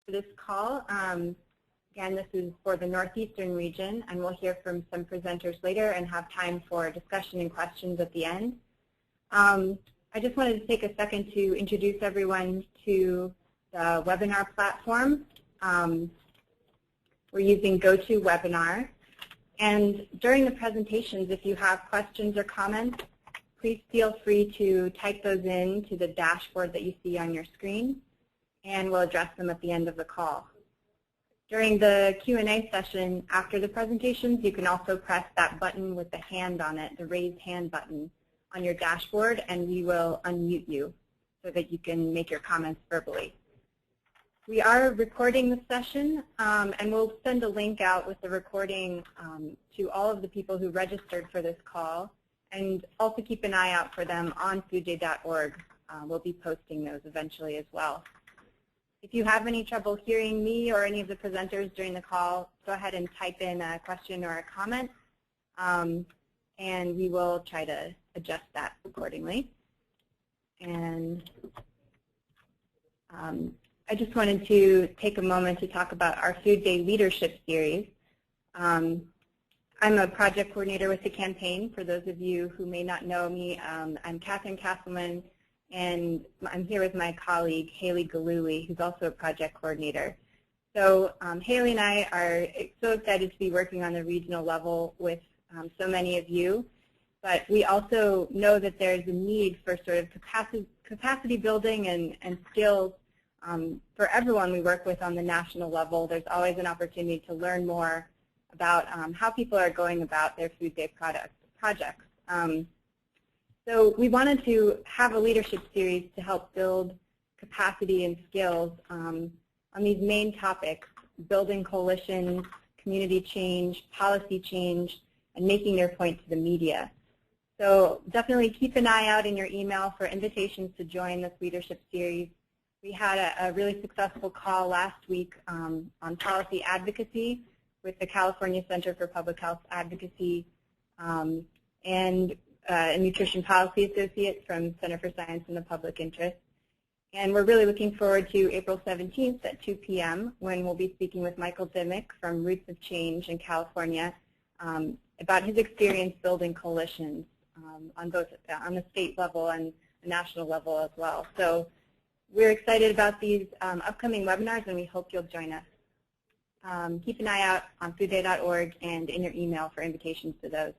for this call. Again, this is for the Northeastern region, and we'll hear from some presenters later and have time for discussion and questions at the end. I just wanted to take a second to introduce everyone to the webinar platform. We're using GoToWebinar. And during the presentations, if you have questions or comments, please feel free to type those in to the dashboard that you see on your screen, and we'll address them at the end of the call. During the Q&A session after the presentations, you can also press that button with the hand on it, the raised hand button on your dashboard, and we will unmute you so that you can make your comments verbally. We are recording the session, and we'll send a link out with the recording to all of the people who registered for this call, and also keep an eye out for them on foodday.org. We'll be posting those eventually as well. If you have any trouble hearing me or any of the presenters during the call, go ahead and type in a question or a comment, and we will try to adjust that accordingly. And I just wanted to take a moment to talk about our Food Day Leadership Series. I'm a project coordinator with the campaign. For those of you who may not know me, I'm Catherine Castleman, and I'm here with my colleague, Haley Galuli, who's also a project coordinator. So Haley and I are so excited to be working on the regional level with so many of you, but we also know that there's a need for sort of capacity building and skills for everyone we work with on the national level. There's always an opportunity to learn more about how people are going about their Food Day projects. So we wanted to have a leadership series to help build capacity and skills on these main topics: building coalitions, community change, policy change, and making their point to the media. So definitely keep an eye out in your email for invitations to join this leadership series. We had a really successful call last week on policy advocacy with the California Center for Public Health Advocacy and a Nutrition Policy Associate from Center for Science and the Public Interest. And we're really looking forward to April 17th at 2 p.m. when we'll be speaking with Michael Dimick from Roots of Change in California about his experience building coalitions on both on the state level and the national level as well. So we're excited about these upcoming webinars, and we hope you'll join us. Keep an eye out on foodday.org and in your email for invitations to those.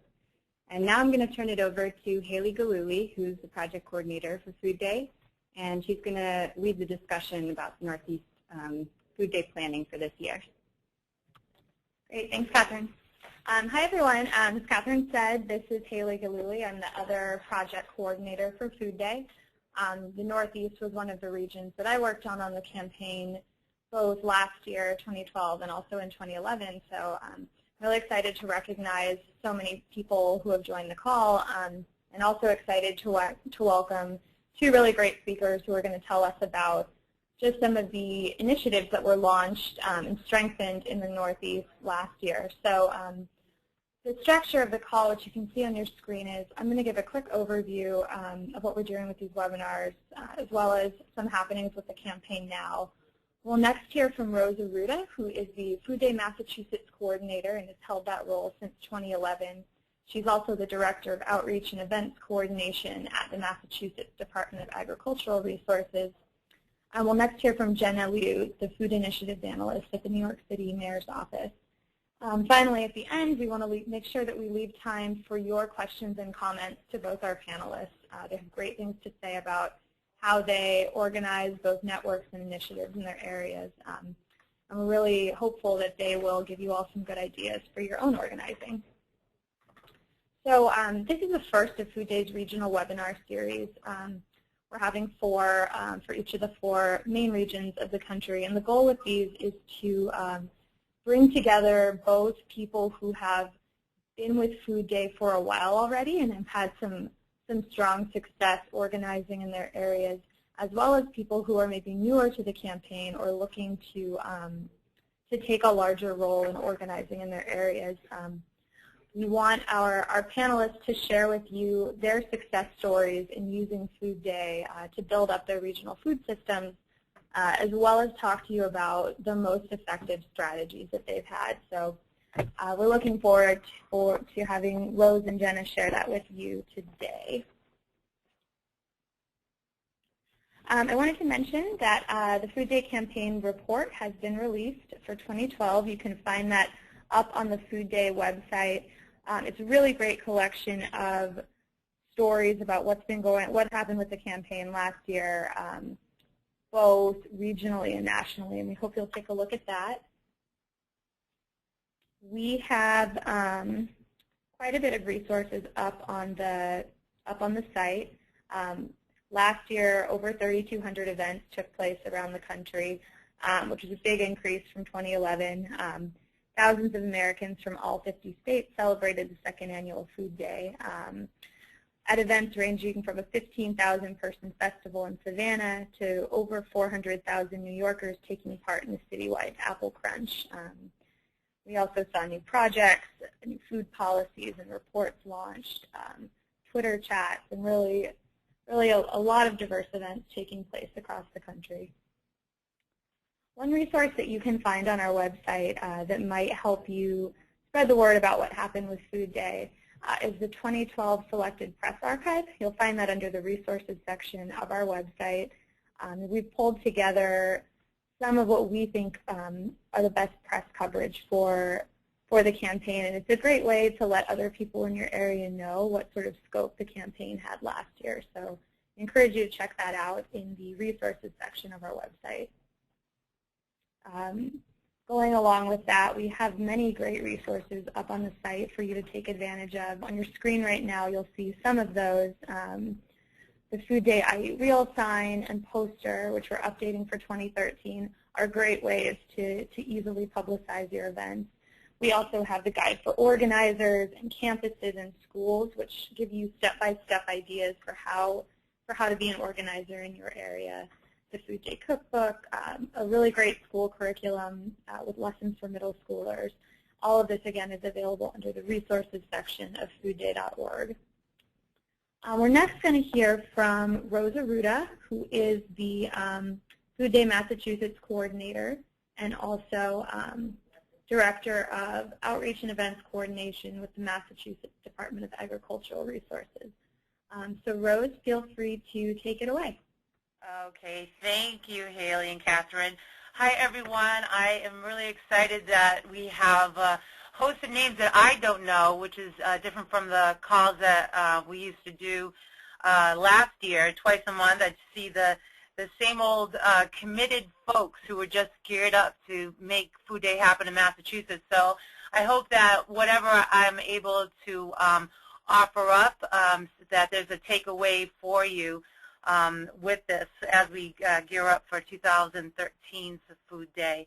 And now I'm going to turn it over to Haley Galuli, who's the project coordinator for Food Day, and she's going to lead the discussion about Northeast Food Day planning for this year. Great, thanks, Catherine. Hi, everyone. As Catherine said, this is Haley Galuli. I'm the other project coordinator for Food Day. The Northeast was one of the regions that I worked on the campaign both last year, 2012, and also in 2011. So I'm really excited to recognize so many people who have joined the call, and also excited to welcome two really great speakers who are going to tell us about just some of the initiatives that were launched and strengthened in the Northeast last year. So the structure of the call, which you can see on your screen, is I'm going to give a quick overview of what we're doing with these webinars, as well as some happenings with the campaign now. We'll next hear from Rose Arruda, who is the Food Day Massachusetts coordinator and has held that role since 2011. She's also the Director of Outreach and Events Coordination at the Massachusetts Department of Agricultural Resources. And we'll next hear from Jenna, Liut, the Food Initiatives Analyst at the New York City Mayor's Office. Finally, at the end, we want to make sure that we leave time for your questions and comments to both our panelists. They have great things to say about how they organize both networks and initiatives in their areas. And we're really hopeful that they will give you all some good ideas for your own organizing. So this is the first of Food Day's regional webinar series. We're having four for each of the four main regions of the country. And the goal with these is to bring together both people who have been with Food Day for a while already and have had some strong success organizing in their areas, as well as people who are maybe newer to the campaign or looking to take a larger role in organizing in their areas. We want our panelists to share with you their success stories in using Food Day to build up their regional food systems, as well as talk to you about the most effective strategies that they've had. So we're looking forward to having Rose and Jenna share that with you today. I wanted to mention that the Food Day campaign report has been released for 2012. You can find that up on the Food Day website. It's a really great collection of stories about what happened with the campaign last year, both regionally and nationally, and we hope you'll take a look at that. We have quite a bit of resources up on the site. Last year, over 3,200 events took place around the country, which is a big increase from 2011. Thousands of Americans from all 50 states celebrated the second annual Food Day at events ranging from a 15,000-person festival in Savannah to over 400,000 New Yorkers taking part in the citywide Apple Crunch. We also saw new projects, new food policies and reports launched, Twitter chats, and really a lot of diverse events taking place across the country. One resource that you can find on our website that might help you spread the word about what happened with Food Day is the 2012 Selected Press Archive. You'll find that under the resources section of our website. We've pulled together some of what we think are the best press coverage for the campaign, and it's a great way to let other people in your area know what sort of scope the campaign had last year. So I encourage you to check that out in the resources section of our website. Going along with that, we have many great resources up on the site for you to take advantage of. On your screen right now, you'll see some of those. The Food Day I Eat Real sign and poster, which we're updating for 2013, are great ways to easily publicize your events. We also have the guide for organizers and campuses and schools, which give you step-by-step ideas for how to be an organizer in your area. The Food Day Cookbook, a really great school curriculum with lessons for middle schoolers. All of this, again, is available under the resources section of foodday.org. We're next going to hear from Rose Arruda, who is the Food Day Massachusetts coordinator and also Director of Outreach and Events Coordination with the Massachusetts Department of Agricultural Resources. So Rose, feel free to take it away. Okay, thank you, Haley and Catherine. Hi, everyone. I am really excited that we have a host of names that I don't know, which is different from the calls that we used to do last year, twice a month. I'd see the same old committed folks who were just geared up to make Food Day happen in Massachusetts. So I hope that whatever I'm able to offer up, that there's a takeaway for you with this as we gear up for 2013's Food Day.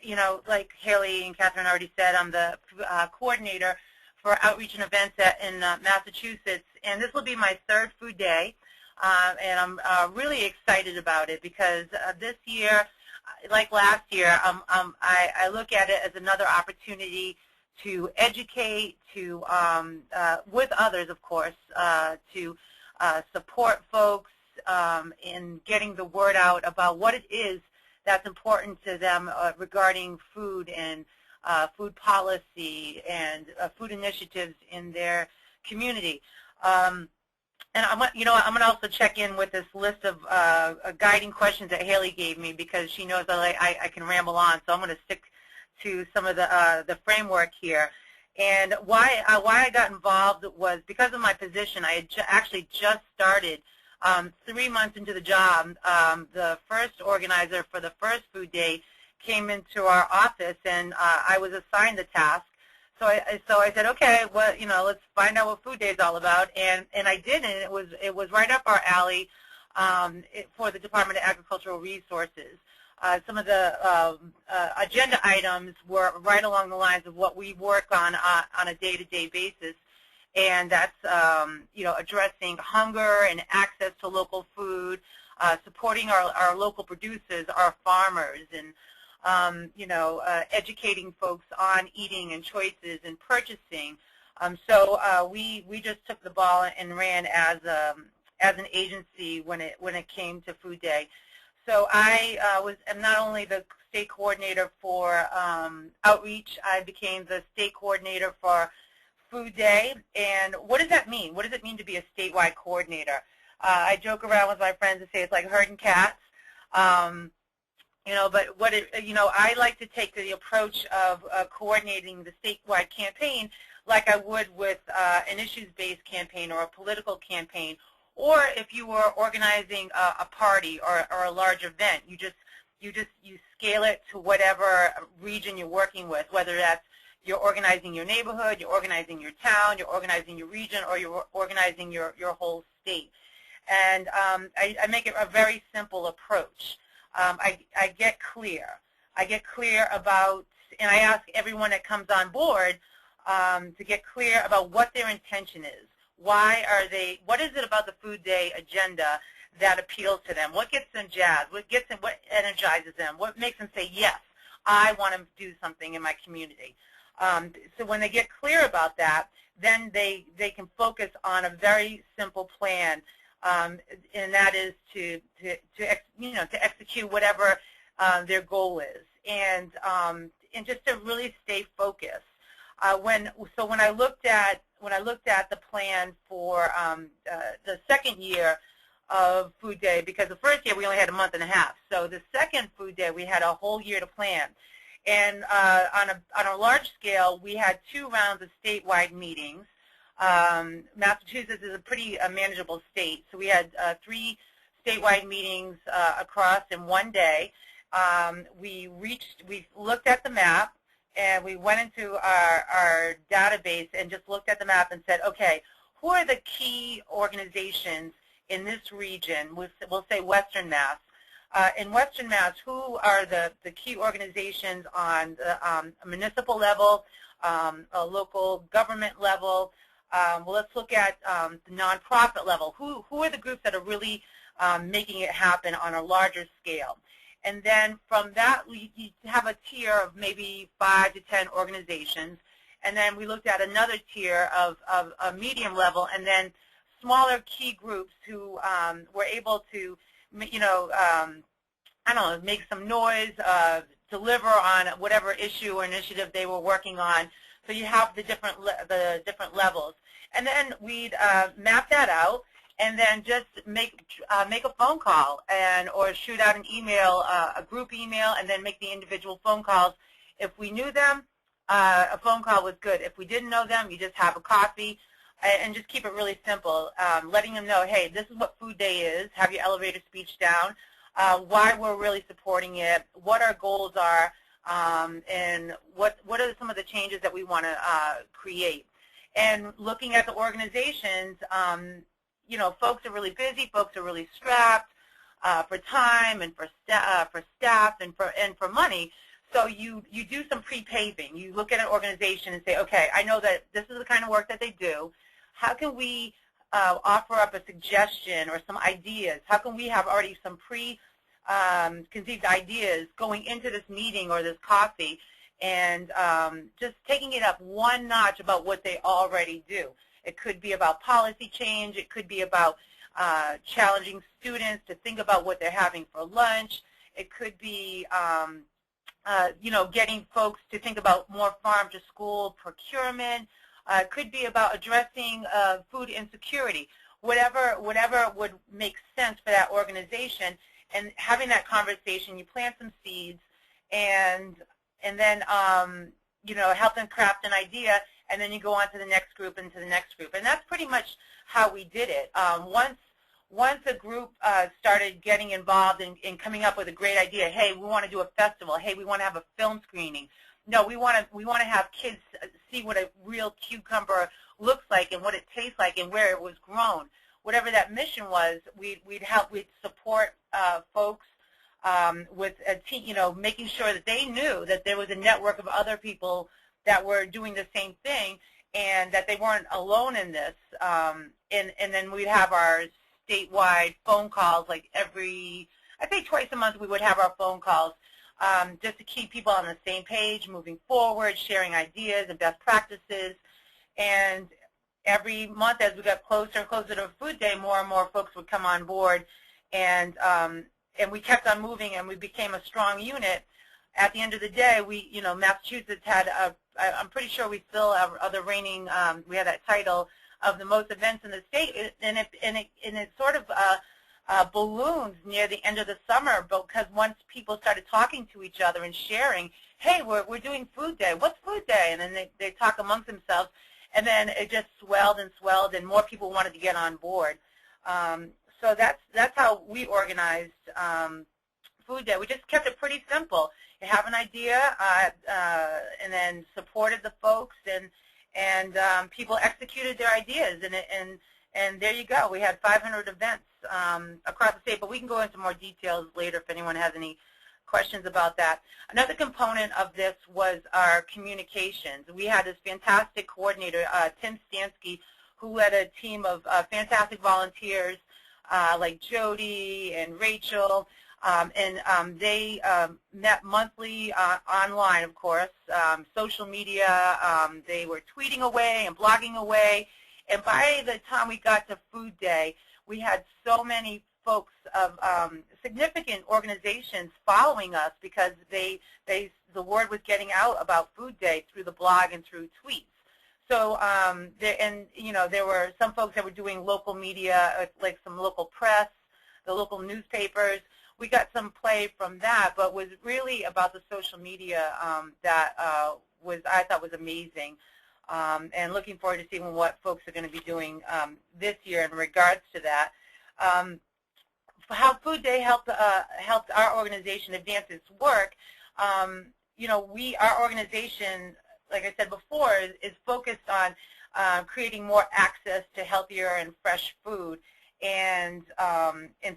You know, like Haley and Catherine already said, I'm the coordinator for outreach and events in Massachusetts, and this will be my third Food Day, and I'm really excited about it because this year, like last year, I look at it as another opportunity to educate, to with others, of course, to support folks in getting the word out about what it is that's important to them regarding food and food policy and food initiatives in their community. And I'm going to also check in with this list of guiding questions that Haley gave me because she knows that I can ramble on. So I'm going to stick to some of the framework here. And why I got involved was because of my position. I had actually just started 3 months into the job. The first organizer for the first Food Day came into our office, and I was assigned the task. So I said, okay, well, let's find out what Food Day is all about. And I did, and it was right up our alley for the Department of Agricultural Resources. Some of the agenda items were right along the lines of what we work on a day-to-day basis, and that's addressing hunger and access to local food, supporting our local producers, our farmers, and educating folks on eating and choices and purchasing. So we just took the ball and ran as an agency when it came to Food Day. So I am not only the state coordinator for outreach, I became the state coordinator for Food Day. And what does that mean? What does it mean to be a statewide coordinator? I joke around with my friends and say it's like herding cats. But I like to take the approach of coordinating the statewide campaign like I would with an issues-based campaign or a political campaign, or if you were organizing a party or a large event, you scale it to whatever region you're working with, whether that's you're organizing your neighborhood, you're organizing your town, you're organizing your region, or you're organizing your whole state. And I make it a very simple approach. I get clear. I get clear about, and I ask everyone that comes on board to get clear about what their intention is. Why are they, what is it about the Food Day agenda that appeals to them? What gets them jazzed? What energizes them? What makes them say, yes, I want to do something in my community? So when they get clear about that, then they can focus on a very simple plan, and that is to execute whatever their goal is, and just to really stay focused. When I looked at the plan for the second year of Food Day, because the first year we only had a month and a half, so the second Food Day we had a whole year to plan. And on a large scale, we had 2 rounds of statewide meetings. Massachusetts is a pretty manageable state, so we had 3 statewide meetings across in one day. We looked at the map, and we went into our database and just looked at the map and said, okay, who are the key organizations in this region? We'll say Western Mass. In Western Mass, who are the key organizations on the municipal level, a local government level? Well, let's look at the nonprofit level. Who are the groups that are really making it happen on a larger scale? And then from that, you have a tier of maybe 5 to 10 organizations. And then we looked at another tier of a medium level, and then smaller key groups who were able to, I don't know, make some noise, deliver on whatever issue or initiative they were working on. So you have the different levels, and then we'd map that out, and then just make a phone call or shoot out an email, a group email, and then make the individual phone calls. If we knew them, a phone call was good. If we didn't know them, you just have a coffee. And just keep it really simple, letting them know, hey, this is what Food Day is, have your elevator speech down, why we're really supporting it, what our goals are, and what are some of the changes that we want to create. And looking at the organizations, folks are really busy, folks are really strapped for time and for staff and for money. So you do some pre-paving. You look at an organization and say, okay, I know that this is the kind of work that they do. How can we offer up a suggestion or some ideas? How can we have already some conceived ideas going into this meeting or this coffee, and just taking it up one notch about what they already do? It could be about policy change. It could be about challenging students to think about what they're having for lunch. It could be getting folks to think about more farm-to-school procurement. It could be about addressing food insecurity. Whatever would make sense for that organization, and having that conversation, you plant some seeds, and then help them craft an idea, and then you go on to the next group and to the next group, and that's pretty much how we did it. Once a group started getting involved in coming up with a great idea, hey, we want to do a festival, hey, we want to have a film screening. No, we want to have kids see what a real cucumber looks like and what it tastes like and where it was grown. Whatever that mission was, we'd support folks with a team, making sure that they knew that there was a network of other people that were doing the same thing and that they weren't alone in this. And then we'd have our statewide phone calls, like I'd say twice a month we would have our phone calls, just to keep people on the same page, moving forward, sharing ideas and best practices. And every month as we got closer and closer to Food Day, more and more folks would come on board and we kept on moving, and we became a strong unit. At the end of the day, Massachusetts had I'm pretty sure we still are the reigning, we had that title of the most events in the state, and it sort of balloons near the end of the summer, because once people started talking to each other and sharing, hey, we're doing Food Day. What's Food Day? And then they talk amongst themselves, and then it just swelled and swelled, and more people wanted to get on board. So that's how we organized Food Day. We just kept it pretty simple. You have an idea, and then supported the folks, and people executed their ideas, and there you go. We had 500 events across the state, but we can go into more details later if anyone has any questions about that. Another component of this was our communications. We had this fantastic coordinator, Tim Stansky, who led a team of fantastic volunteers like Jody and Rachel, and they met monthly online, of course, social media. They were tweeting away and blogging away, and by the time we got to Food Day, we had so many folks of significant organizations following us, because the word was getting out about Food Day through the blog and through tweets. So, there were some folks that were doing local media, like some local press, the local newspapers. We got some play from that, but was really about the social media that I thought was amazing, and looking forward to seeing what folks are going to be doing this year in regards to that. How Food Day helped our organization advance its work. Our organization, like I said before, is focused on creating more access to healthier and fresh food, and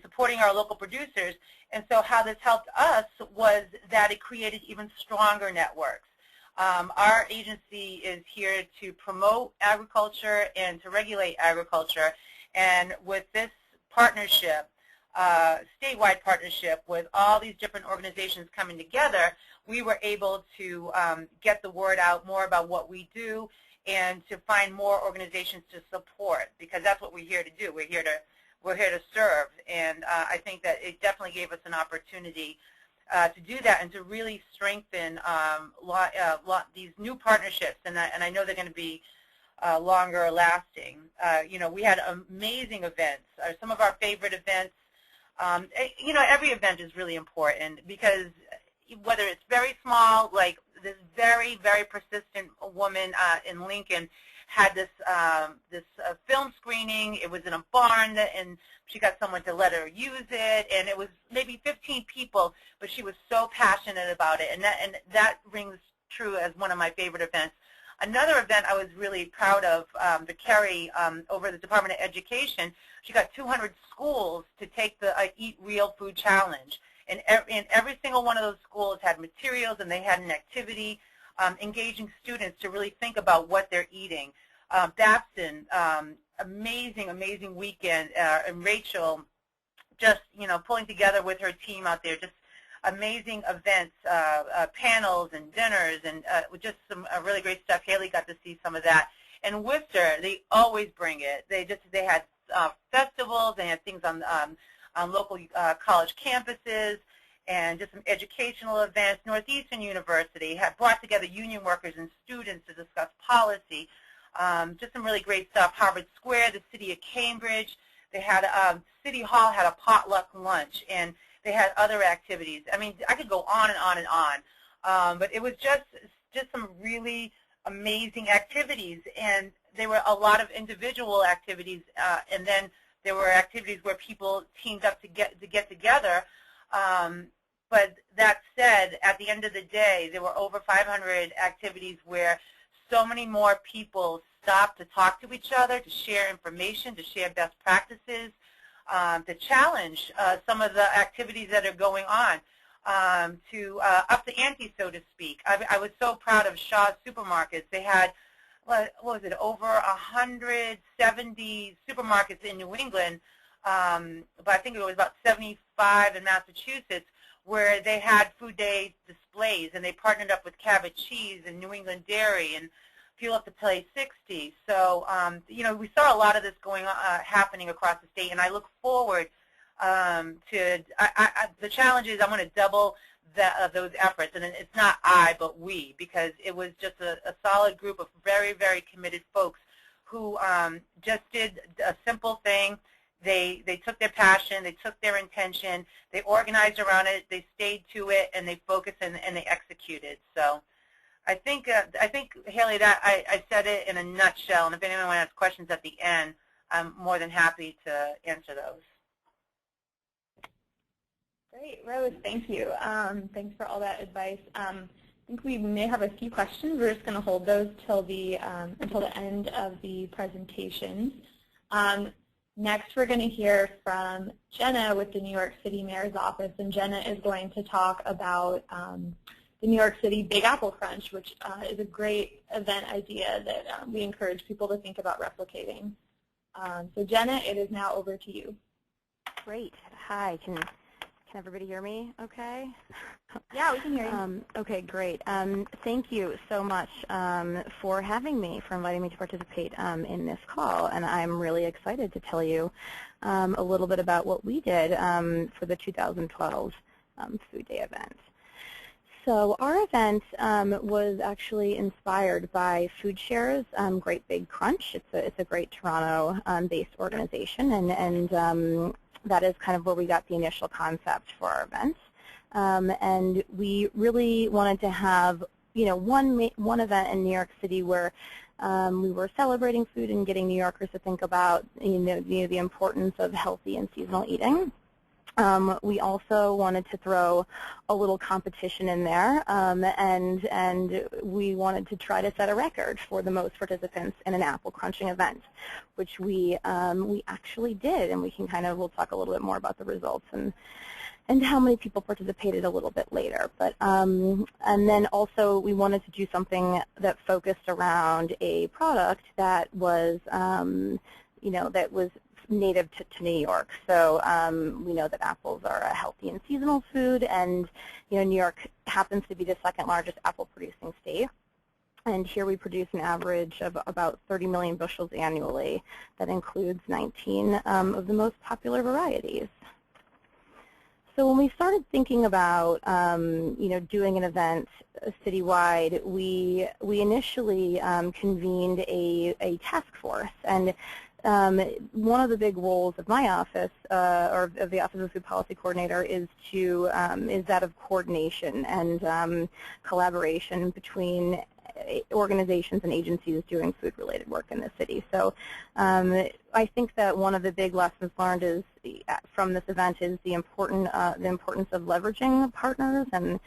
supporting our local producers. And so how this helped us was that it created even stronger networks. Our agency is here to promote agriculture and to regulate agriculture, and with this partnership, statewide partnership with all these different organizations coming together, we were able to get the word out more about what we do, and to find more organizations to support, because that's what we're here to do. We're here to serve, and I think that it definitely gave us an opportunity to do that, and to really strengthen these new partnerships, and I know they're going to be longer lasting. We had amazing events. Some of our favorite events. Every event is really important, because whether it's very small, like this very, very persistent woman in Lincoln had this film screening. It was in a barn, and she got someone to let her use it, and it was maybe 15 people, but she was so passionate about it, and that rings true as one of my favorite events. Another event I was really proud of, the Kerry over the Department of Education, she got 200 schools to take the Eat Real Food Challenge. And every single one of those schools had materials, and they had an activity engaging students to really think about what they're eating. Babson, amazing, amazing weekend, and Rachel just, pulling together with her team out there, just amazing events, panels and dinners, and just some really great stuff. Haley got to see some of that. And Worcester, they always bring it. They had festivals, they had things on local college campuses, and just some educational events. Northeastern University had brought together union workers and students to discuss policy. Just some really great stuff. Harvard Square, the city of Cambridge, they had City Hall had a potluck lunch, and they had other activities. I mean, I could go on and on and on, but it was just some really amazing activities, and there were a lot of individual activities, and then there were activities where people teamed up to get together. But that said, at the end of the day, there were over 500 activities where so many more people stopped to talk to each other, to share information, to share best practices, to challenge some of the activities that are going on, to up the ante, so to speak. I was so proud of Shaw's Supermarkets. They had, what was it, over 170 supermarkets in New England, but I think it was about 75 in Massachusetts, where they had Food Day displays, and they partnered up with Cabot Cheese and New England Dairy and Fuel Up to Play 60. So, we saw a lot of this going on, happening across the state, and I look forward The challenge is I want to double those efforts, and it's not I, but we, because it was just a solid group of very, very committed folks who just did a simple thing. They took their passion, they took their intention, they organized around it, they stayed to it, and they focused and they executed. So I think Haley, that I said it in a nutshell, and if anyone has questions at the end, I'm more than happy to answer those. Great, Rose, thank you. Thanks for all that advice. I think we may have a few questions. We're just going to hold those until the end of the presentations. Next, we're going to hear from Jenna with the New York City Mayor's Office, and Jenna is going to talk about the New York City Big Apple Crunch, which is a great event idea that we encourage people to think about replicating. So Jenna, it is now over to you. Great. Hi. Can everybody hear me okay? Yeah, we can hear you. Okay, great. Thank you so much for having me, for inviting me to participate in this call. And I'm really excited to tell you a little bit about what we did for the 2012 Food Day event. So our event was actually inspired by Food Share's Great Big Crunch. It's a great Toronto-based organization, and that is kind of where we got the initial concept for our event. And we really wanted to have, one event in New York City where we were celebrating food and getting New Yorkers to think about, the importance of healthy and seasonal eating. We also wanted to throw a little competition in there, and we wanted to try to set a record for the most participants in an apple crunching event, which we actually did, and we'll talk a little bit more about the results and how many people participated a little bit later. But and then also we wanted to do something that focused around a product that was that was native to New York. So we know that apples are a healthy and seasonal food, and New York happens to be the second largest apple producing state. And here we produce an average of about 30 million bushels annually. That includes 19 of the most popular varieties. So when we started thinking about doing an event citywide, we initially convened a task force, and one of the big roles of my office, or of the Office of Food Policy Coordinator, is that of coordination and collaboration between organizations and agencies doing food-related work in the city. So I think that one of the big lessons learned from this event is the importance of leveraging partners and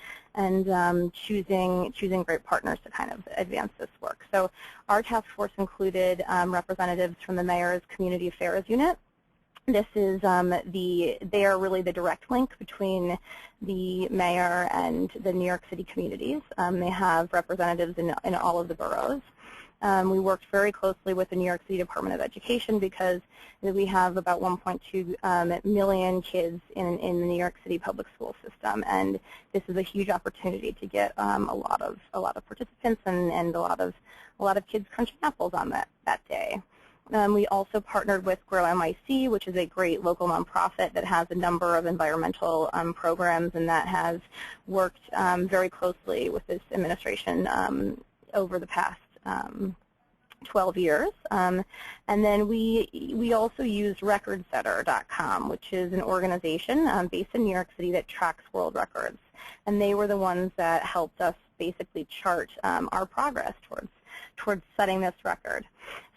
choosing great partners to kind of advance this work. So our task force included representatives from the Mayor's Community Affairs Unit. This is they are really the direct link between the mayor and the New York City communities. They have representatives in all of the boroughs. We worked very closely with the New York City Department of Education because we have about 1.2 million kids in the New York City public school system, and this is a huge opportunity to get a lot of participants and a lot of kids crunching apples on that day. We also partnered with Grow MIC, which is a great local nonprofit that has a number of environmental programs, and that has worked very closely with this administration over the past 12 years. And then we also used recordsetter.com, which is an organization based in New York City that tracks world records. And they were the ones that helped us basically chart our progress towards setting this record.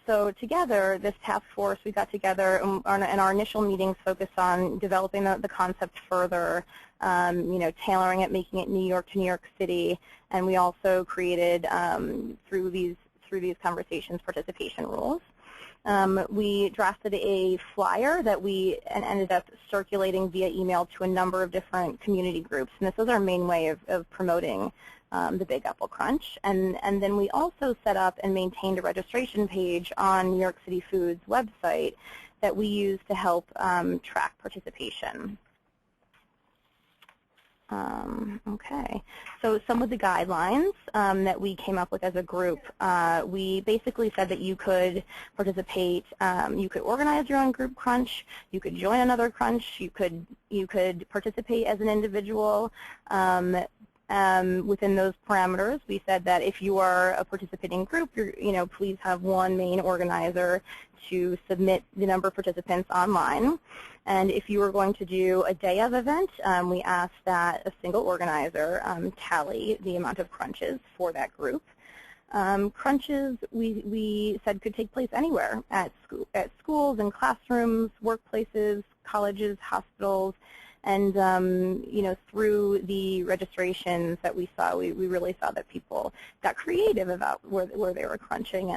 So together, this task force, we got together, and our initial meetings focused on developing the concept further, tailoring it, making it New York to New York City, and we also created, through these conversations, participation rules. We drafted a flyer that we ended up circulating via email to a number of different community groups, and this was our main way of promoting the Big Apple Crunch. And then we also set up and maintained a registration page on New York City Foods website that we use to help track participation. Okay, so some of the guidelines that we came up with as a group, we basically said that you could participate, you could organize your own group crunch, you could join another crunch, you could participate as an individual. Within those parameters, we said that if you are a participating group, please have one main organizer to submit the number of participants online. And if you were going to do a day of event, we asked that a single organizer tally the amount of crunches for that group. Crunches, we said, could take place anywhere, at schools and classrooms, workplaces, colleges, hospitals. And through the registrations that we saw, we really saw that people got creative about where they were crunching,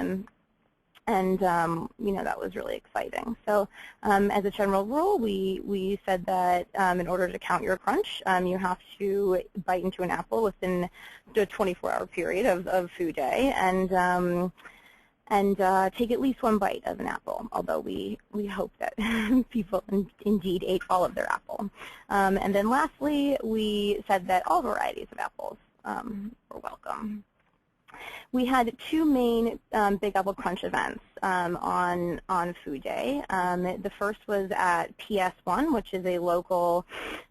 and that was really exciting. So as a general rule, we said that in order to count your crunch, you have to bite into an apple within the 24-hour period of food day, and take at least one bite of an apple, although we hope that people indeed ate all of their apple. And then lastly, we said that all varieties of apples were welcome. We had two main Big Apple Crunch events on Food Day. The first was at PS1, which is a local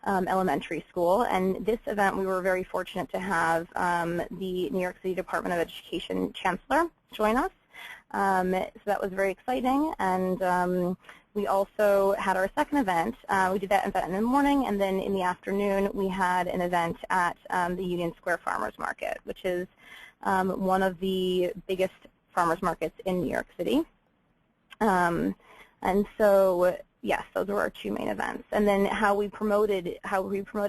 elementary school. And this event, we were very fortunate to have the New York City Department of Education Chancellor join us. So that was very exciting, and we also had our second event. We did that event in the morning, and then in the afternoon we had an event at the Union Square Farmers Market, which is one of the biggest farmers markets in New York City. And so, yes, those were our two main events. And then how we promoted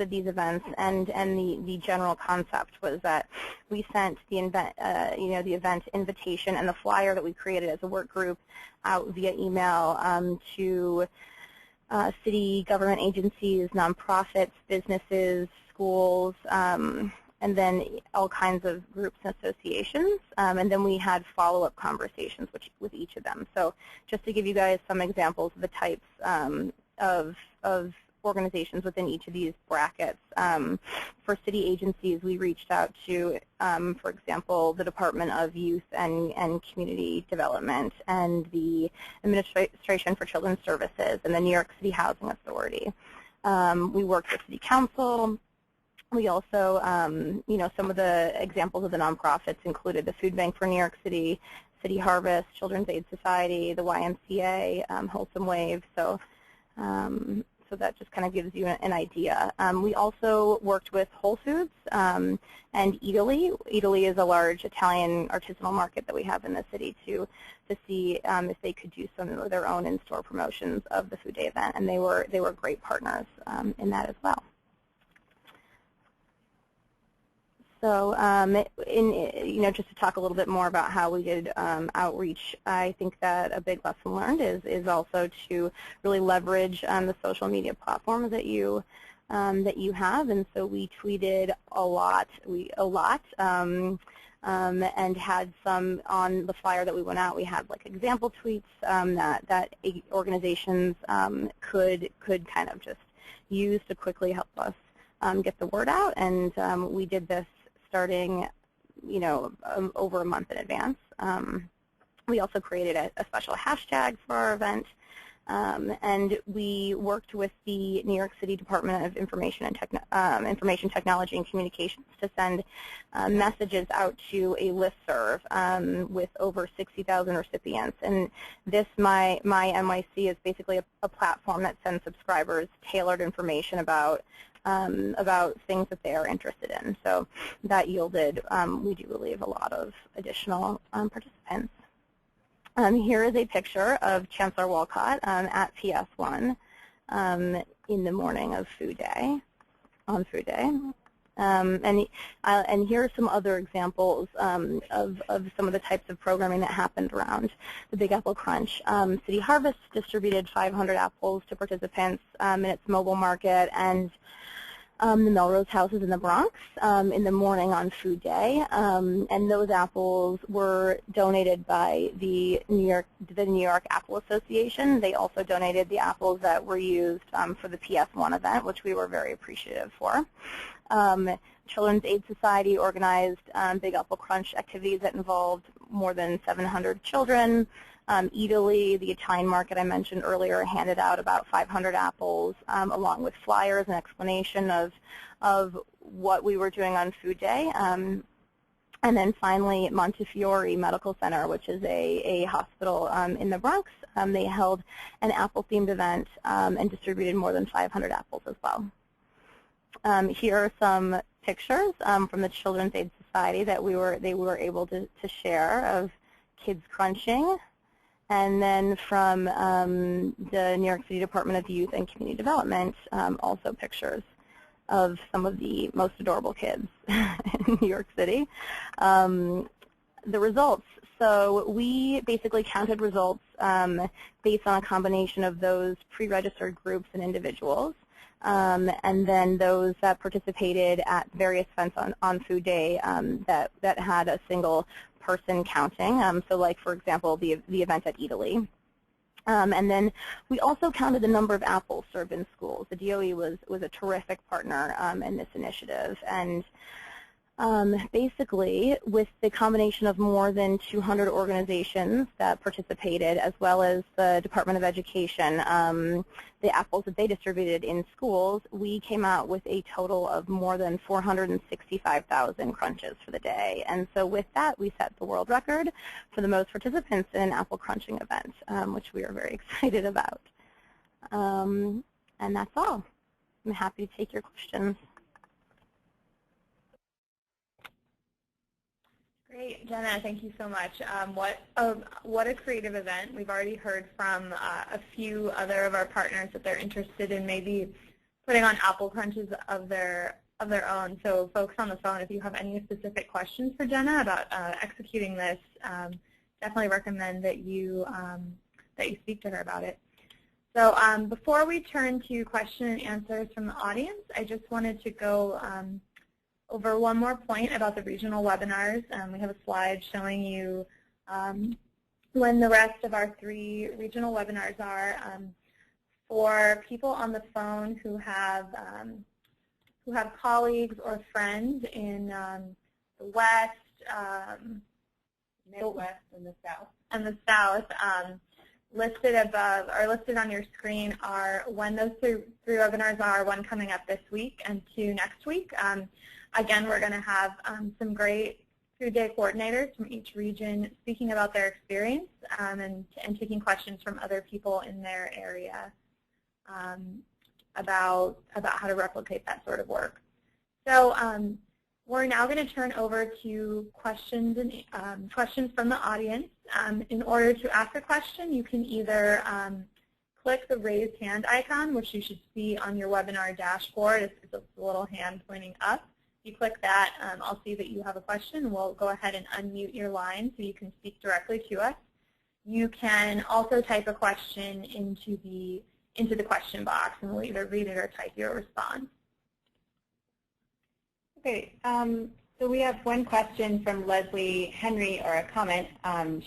these events, and the general concept was that we sent the event invitation and the flyer that we created as a work group out via email to city government agencies, nonprofits, businesses, schools, and then all kinds of groups and associations, and then we had follow-up conversations with each of them. So just to give you guys some examples of the types of organizations within each of these brackets, for city agencies, we reached out to, for example, the Department of Youth and Community Development, and the Administration for Children's Services, and the New York City Housing Authority. We worked with City Council. We also, some of the examples of the nonprofits included the Food Bank for New York City, City Harvest, Children's Aid Society, the YMCA, Wholesome Wave. So that just kind of gives you an idea. We also worked with Whole Foods and Italy. Italy is a large Italian artisanal market that we have in the city to see if they could do some of their own in-store promotions of the Food Day event, and they were great partners in that as well. So just to talk a little bit more about how we did outreach, I think that a big lesson learned is also to really leverage the social media platforms that you have. And so we tweeted a lot, and had some on the flyer that we went out. We had like example tweets that organizations could kind of just use to quickly help us get the word out. And we did this starting, over a month in advance. We also created a special hashtag for our event, and we worked with the New York City Department of Information Technology and Communications to send messages out to a listserv with over 60,000 recipients. And this, my NYC, is basically a platform that sends subscribers tailored information about things that they are interested in. So that yielded, we do believe, a lot of additional participants. Here is a picture of Chancellor Walcott at PS1 in the morning of Food Day, on Food Day. And here are some other examples of some of the types of programming that happened around the Big Apple Crunch. City Harvest distributed 500 apples to participants in its mobile market, and the Melrose houses in the Bronx in the morning on Food Day, and those apples were donated by the New York Apple Association. They also donated the apples that were used for the PS1 event, which we were very appreciative for. Children's Aid Society organized Big Apple Crunch activities that involved more than 700 children. Italy, the Italian market I mentioned earlier, handed out about 500 apples, along with flyers and explanation of what we were doing on Food Day. And then finally, Montefiore Medical Center, which is a hospital in the Bronx, they held an apple-themed event and distributed more than 500 apples as well. Here are some pictures from the Children's Aid Society that they were able to share of kids crunching. And then from the New York City Department of Youth and Community Development, also pictures of some of the most adorable kids in New York City. The results. So we basically counted results based on a combination of those pre-registered groups and individuals, and then those that participated at various events on Food Day that had a single person counting. So like, for example, the event at Italy. And then we also counted the number of apples served in schools. The DOE was a terrific partner in this initiative. And basically, with the combination of more than 200 organizations that participated, as well as the Department of Education, the apples that they distributed in schools, we came out with a total of more than 465,000 crunches for the day. And so with that, we set the world record for the most participants in an apple crunching event, which we are very excited about. And that's all. I'm happy to take your questions. Great, Jenna, thank you so much. What a creative event. We've already heard from a few other of our partners that they're interested in maybe putting on apple crunches of their own. So folks on the phone, if you have any specific questions for Jenna about executing this, definitely recommend that you speak to her about it. So before we turn to question and answers from the audience, I just wanted to go over one more point about the regional webinars. We have a slide showing you when the rest of our 3 regional webinars are. For people on the phone who have colleagues or friends in the West, Midwest, and the South, listed above or listed on your screen are when those 3 webinars are, one coming up this week and 2 next week. Again, we're going to have some great Food Day coordinators from each region speaking about their experience and taking questions from other people in their area about how to replicate that sort of work. So we're now going to turn over to questions from the audience. In order to ask a question, you can either click the raised hand icon, which you should see on your webinar dashboard. It's a little hand pointing up. If you click that, I'll see that you have a question. We'll go ahead and unmute your line so you can speak directly to us. You can also type a question into the question box, and we'll either read it or type your response. Okay, so we have one question from Leslie Henry, or a comment.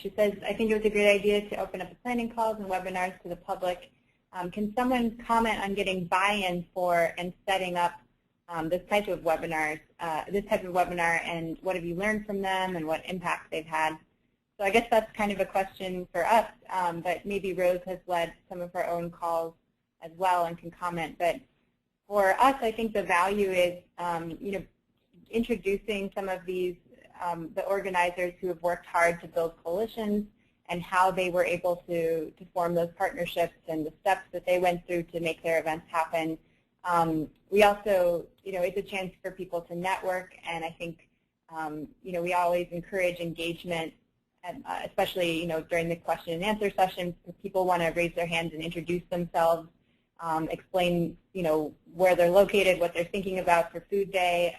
She says, I think it was a great idea to open up the planning calls and webinars to the public. Can someone comment on getting buy-in for and setting up this type of webinar, and what have you learned from them and what impact they've had? So I guess that's kind of a question for us, but maybe Rose has led some of her own calls as well and can comment. But for us, I think the value is, introducing some of these, the organizers who have worked hard to build coalitions and how they were able to form those partnerships and the steps that they went through to make their events happen. We also, it's a chance for people to network, and I think, we always encourage engagement, and, especially, during the question and answer session, people want to raise their hands and introduce themselves, explain, where they're located, what they're thinking about for Food Day,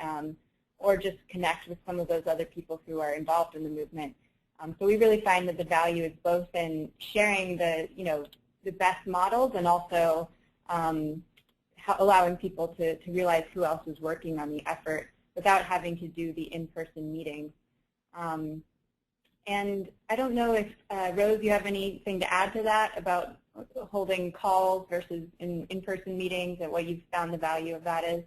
or just connect with some of those other people who are involved in the movement. So we really find that the value is both in sharing the, the best models and also allowing people to realize who else is working on the effort without having to do the in-person meetings. And I don't know if, Rose, you have anything to add to that about holding calls versus in-person meetings and what you've found the value of that is?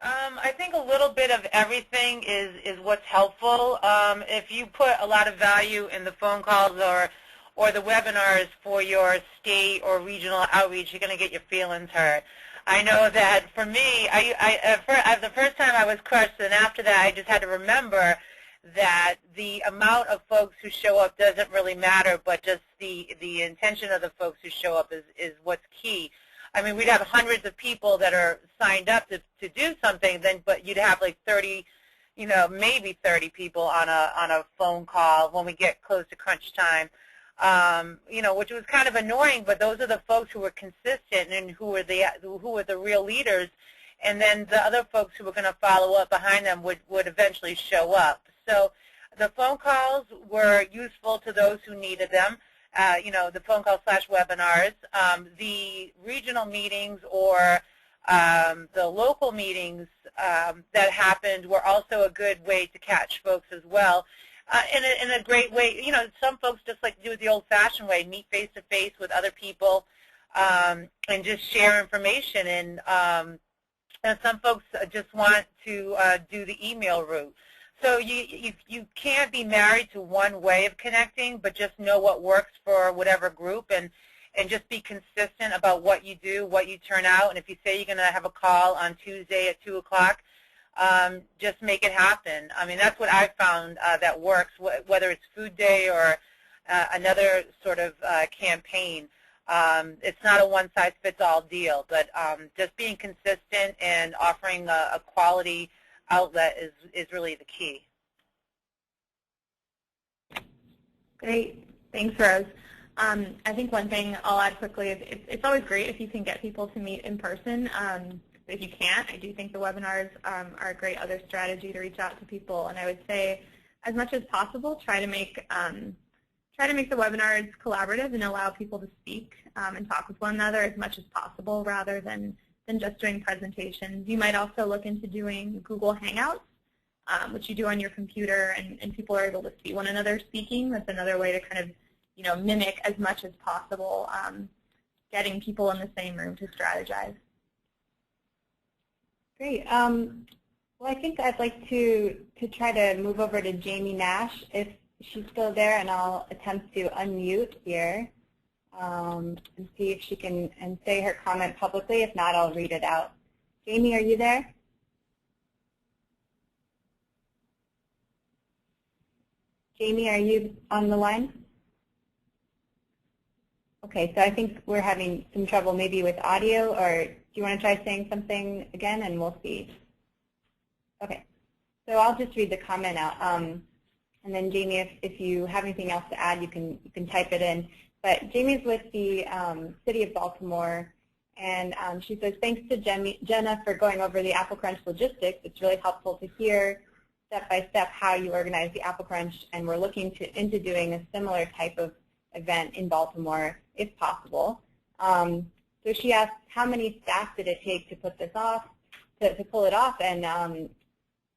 I think a little bit of everything is what's helpful. If you put a lot of value in the phone calls or the webinars for your state or regional outreach, you're going to get your feelings hurt. I know that for me, the first time I was crushed, and after that I just had to remember that the amount of folks who show up doesn't really matter, but just the intention of the folks who show up is what's key. I mean, we'd have hundreds of people that are signed up to do something, but you'd have like 30, maybe 30 people on a phone call when we get close to crunch time, which was kind of annoying. But those are the folks who were consistent and who were the real leaders, and then the other folks who were going to follow up behind them would eventually show up. So the phone calls were useful to those who needed them. The phone call / webinars. The regional meetings or the local meetings that happened were also a good way to catch folks as well. In a great way, some folks just like to do it the old-fashioned way, meet face-to-face with other people and just share information. And some folks just want to do the email route. So you can't be married to one way of connecting, but just know what works for whatever group, and just be consistent about what you do, what you turn out. And if you say you're going to have a call on Tuesday at 2 o'clock, just make it happen. I mean, that's what I've found that works, whether it's Food Day or another sort of campaign. It's not a one-size-fits-all deal, but just being consistent and offering a quality outlet is really the key. Great. Thanks, Rose. I think one thing I'll add quickly is it's always great if you can get people to meet in person. But if you can't, I do think the webinars are a great other strategy to reach out to people. And I would say, as much as possible, try to make the webinars collaborative and allow people to speak and talk with one another as much as possible, rather than just doing presentations. You might also look into doing Google Hangouts, which you do on your computer, and people are able to see one another speaking. That's another way to kind of mimic as much as possible getting people in the same room to strategize. Great. Well, I think I'd like to try to move over to Jamie Nash if she's still there, and I'll attempt to unmute here. And see if she can say her comment publicly. If not, I'll read it out. Jamie, are you there? Jamie, are you on the line? Okay, so I think we're having some trouble maybe with audio, or do you want to try saying something again and we'll see? Okay, so I'll just read the comment out. And then Jamie, if you have anything else to add, you can type it in. But Jamie's with the City of Baltimore, and she says, thanks to Jenna for going over the Apple Crunch logistics. It's really helpful to hear step-by-step how you organize the Apple Crunch, and we're looking into doing a similar type of event in Baltimore, if possible. So she asked, how many staff did it take to put this off, to pull it off? And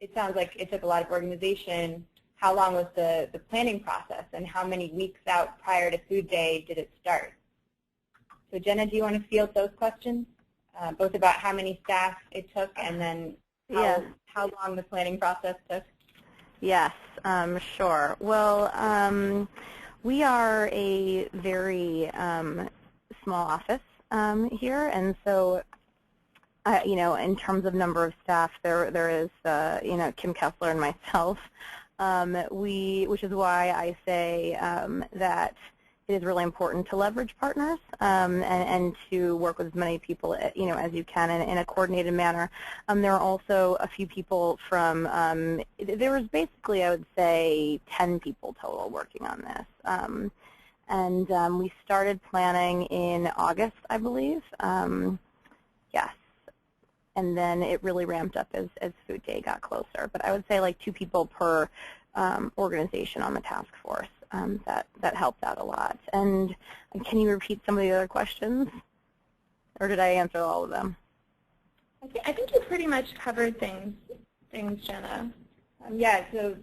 it sounds like it took a lot of organization. How long was the planning process, and how many weeks out prior to Food Day did it start? So Jenna, do you want to field those questions, both about how many staff it took and then how long the planning process took? Yes, sure. Well, we are a very small office here, and so in terms of number of staff, there is Kim Kessler and myself. Which is why I say that it is really important to leverage partners and to work with as many people as you can in a coordinated manner. There are also a few people from there was basically, I would say, 10 people total working on this, and we started planning in August, I believe. Yes. And then it really ramped up as Food Day got closer. But I would say like 2 people per organization on the task force. That helped out a lot. And can you repeat some of the other questions? Or did I answer all of them? I think you pretty much covered things, Jenna. Yeah, so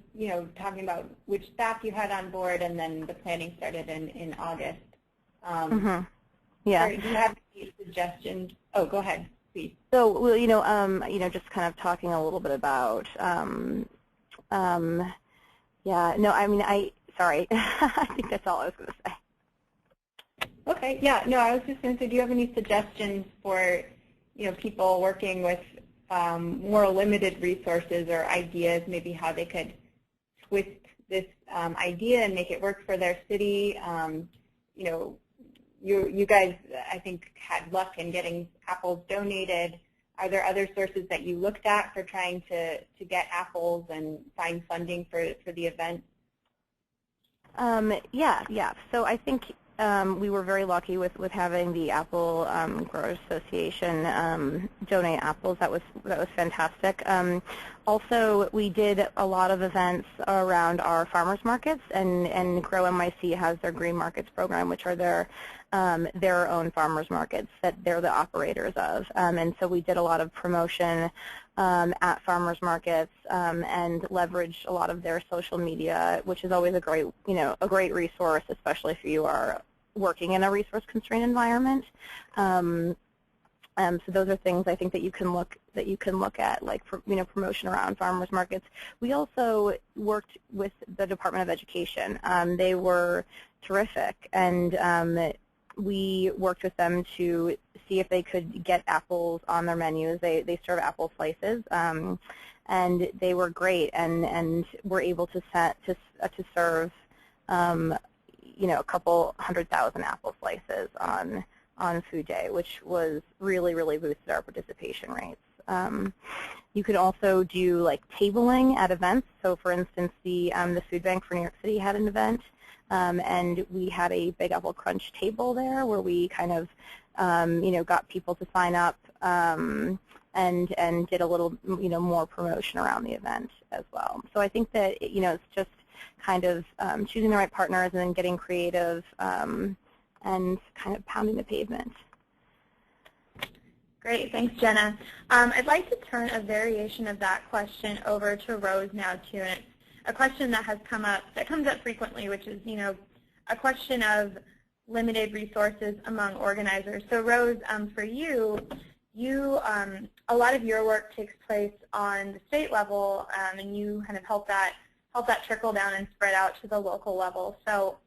talking about which staff you had on board, and then the planning started in August. Yeah. Do you have any suggestions? Oh, go ahead. please. So, well, just kind of talking a little bit about, yeah, no, I mean, sorry, I think that's all I was going to say. Okay, yeah, no, I was just going to say, do you have any suggestions for, people working with more limited resources or ideas, maybe how they could twist this idea and make it work for their city? You guys, I think, had luck in getting apples donated. Are there other sources that you looked at for trying to get apples and find funding for the event? Yeah. So I think we were very lucky with having the Apple Growers Association donate apples. That was fantastic. Also, we did a lot of events around our farmers markets, and Grow NYC has their Green Markets program, which are their own farmers markets that they're the operators of. And so we did a lot of promotion at farmers markets and leveraged a lot of their social media, which is always a great resource, especially if you are working in a resource-constrained environment. So those are things I think that you can look at, like promotion around farmers markets. We also worked with the Department of Education. They were terrific, and we worked with them to see if they could get apples on their menus. They serve apple slices, and they were great, and were able to serve a couple 100,000 apple slices on Food Day, which was really boosted our participation rates. You could also do like tabling at events. So for instance, the Food Bank for New York City had an event, and we had a Big Apple Crunch table there where we kind of got people to sign up and did a little more promotion around the event as well. So I think that it's just kind of choosing the right partners and then getting creative and kind of pounding the pavement. Great, thanks, Jenna. I'd like to turn a variation of that question over to Rose now, too. And it's a question that comes up frequently, which is, a question of limited resources among organizers. So Rose, for you, a lot of your work takes place on the state level, and you kind of help that trickle down and spread out to the local level. So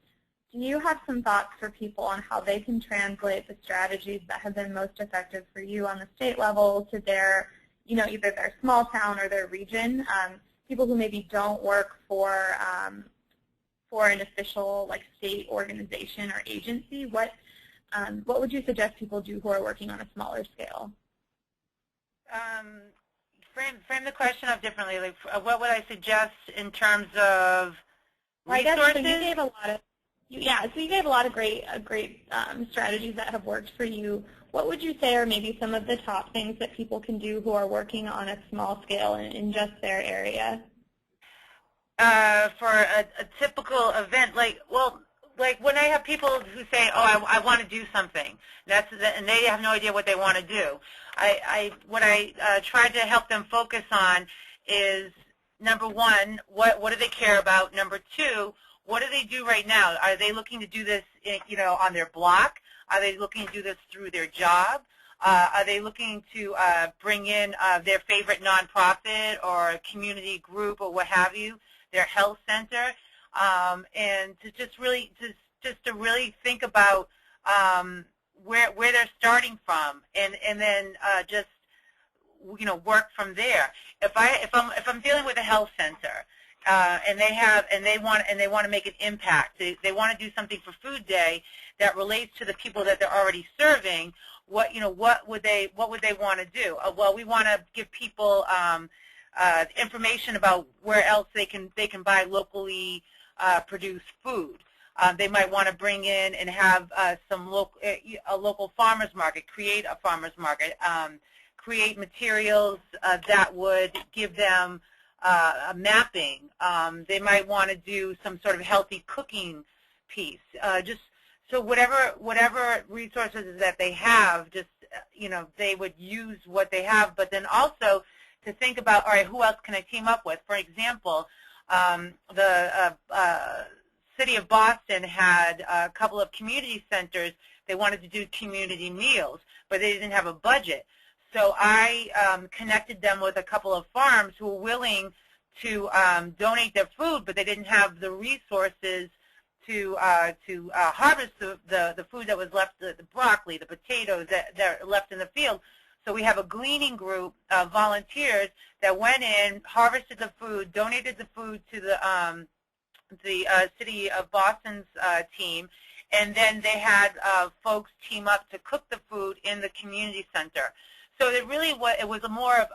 do you have some thoughts for people on how they can translate the strategies that have been most effective for you on the state level to their, either their small town or their region? People who maybe don't work for an official state organization or agency. What would you suggest people do who are working on a smaller scale? Frame the question up differently. What would I suggest in terms of resources? I guess so you gave a lot of so you gave a lot of great strategies that have worked for you. What would you say are maybe some of the top things that people can do who are working on a small scale in just their area? For a typical event, like when I have people who say, "Oh, I want to do something," and they have no idea what they want to do. What I try to help them focus on is, number one, what do they care about? Number two, what do they do right now? Are they looking to do this, on their block? Are they looking to do this through their job? Are they looking to bring in their favorite nonprofit or community group or what have you, their health center, and to just really think about where they're starting from, and then just work from there. If I'm dealing with a health center, and they want to make an impact, they want to do something for Food Day that relates to the people that they're already serving. What would they want to do? Well, we want to give people information about where else they can buy locally produced food. They might want to bring in and have a local farmers market, create a farmers market, create materials that would give them a mapping. They might want to do some sort of healthy cooking piece. Just so whatever resources that they have, just they would use what they have, but then also to think about, all right, who else can I team up with? For example, the City of Boston had a couple of community centers. They wanted to do community meals, but they didn't have a budget. So I connected them with a couple of farms who were willing to donate their food, but they didn't have the resources to harvest the food that was left, the broccoli, the potatoes that are left in the field. So we have a gleaning group of volunteers that went in, harvested the food, donated the food to the City of Boston's team, and then they had folks team up to cook the food in the community center. So it really was more of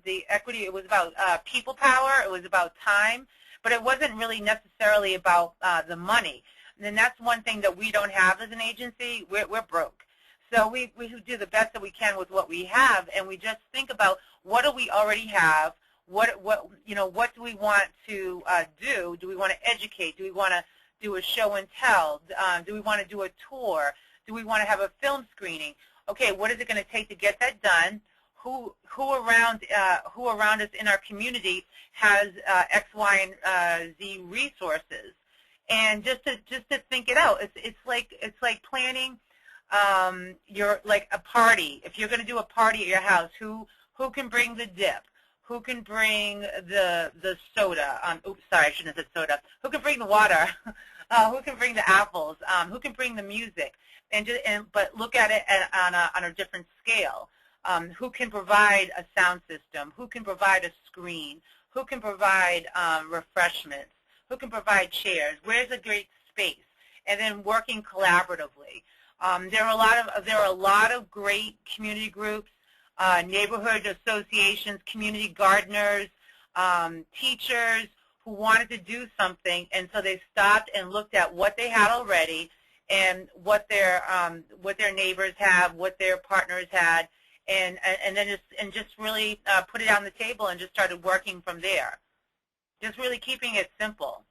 the equity. It was about people power. It was about time, but it wasn't really necessarily about the money. And that's one thing that we don't have as an agency. We're broke. So we do the best that we can with what we have, and we just think about what do we already have. What do we want to do? Do we want to educate? Do we want to do a show and tell? Do we want to do a tour? Do we want to have a film screening? Okay, what is it going to take to get that done? Who around us in our community has X, Y, and Z resources? And just to think it out, it's like planning like a party. If you're going to do a party at your house, who can bring the dip? Who can bring the soda? Oops, sorry, I shouldn't have said soda. Who can bring the water? Who can bring the apples? Who can bring the music? But look at it on a different scale. Who can provide a sound system? Who can provide a screen? Who can provide refreshments? Who can provide chairs? Where's a great space? And then working collaboratively. There are a lot of great community groups, neighborhood associations, community gardeners, teachers who wanted to do something, and so they stopped and looked at what they had already and what their neighbors have, what their partners had, and then just really put it on the table and just started working from there. Just really keeping it simple.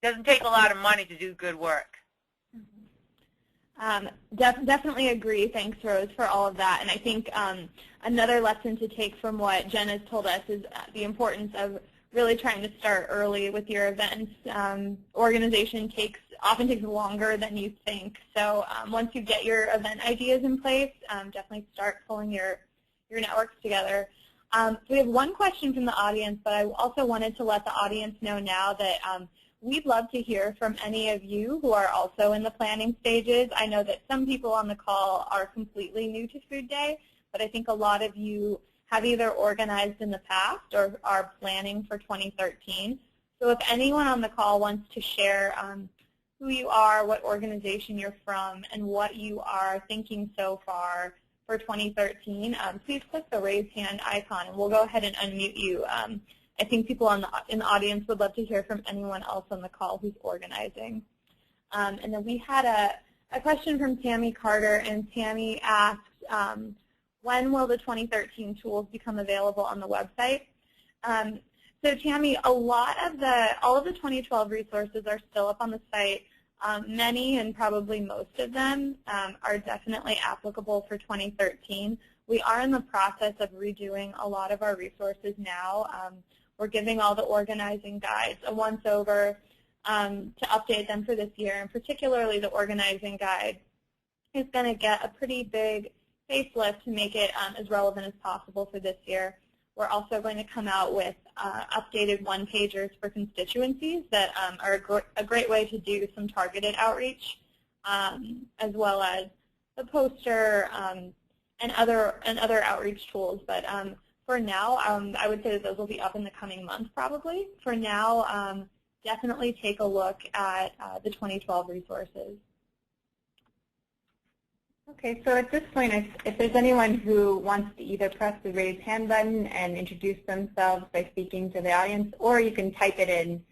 Doesn't take a lot of money to do good work. Definitely agree. Thanks, Rose, for all of that. And I think another lesson to take from what Jenna's told us is the importance of really trying to start early with your events. Organization often takes longer than you think. So once you get your event ideas in place, definitely start pulling your networks together. We have one question from the audience, but I also wanted to let the audience know now that we'd love to hear from any of you who are also in the planning stages. I know that some people on the call are completely new to Food Day, but I think a lot of you have either organized in the past or are planning for 2013. So if anyone on the call wants to share who you are, what organization you're from, and what you are thinking so far for 2013, please click the raise hand icon, and we'll go ahead and unmute you. I think people in the audience would love to hear from anyone else on the call who's organizing. And then we had a question from Tammy Carter, and Tammy asked, when will the 2013 tools become available on the website? So Tammy, all of the 2012 resources are still up on the site. Many, and probably most of them, are definitely applicable for 2013. We are in the process of redoing a lot of our resources now. We're giving all the organizing guides a once-over to update them for this year, and particularly the organizing guide is going to get a pretty big facelift to make it as relevant as possible for this year. We're also going to come out with updated one-pagers for constituencies that are a great way to do some targeted outreach, as well as the poster and other outreach tools. But for now, I would say that those will be up in the coming month probably. For now, definitely take a look at the 2012 resources. Okay, so at this point, if there's anyone who wants to either press the raise hand button and introduce themselves by speaking to the audience, or you can type it in.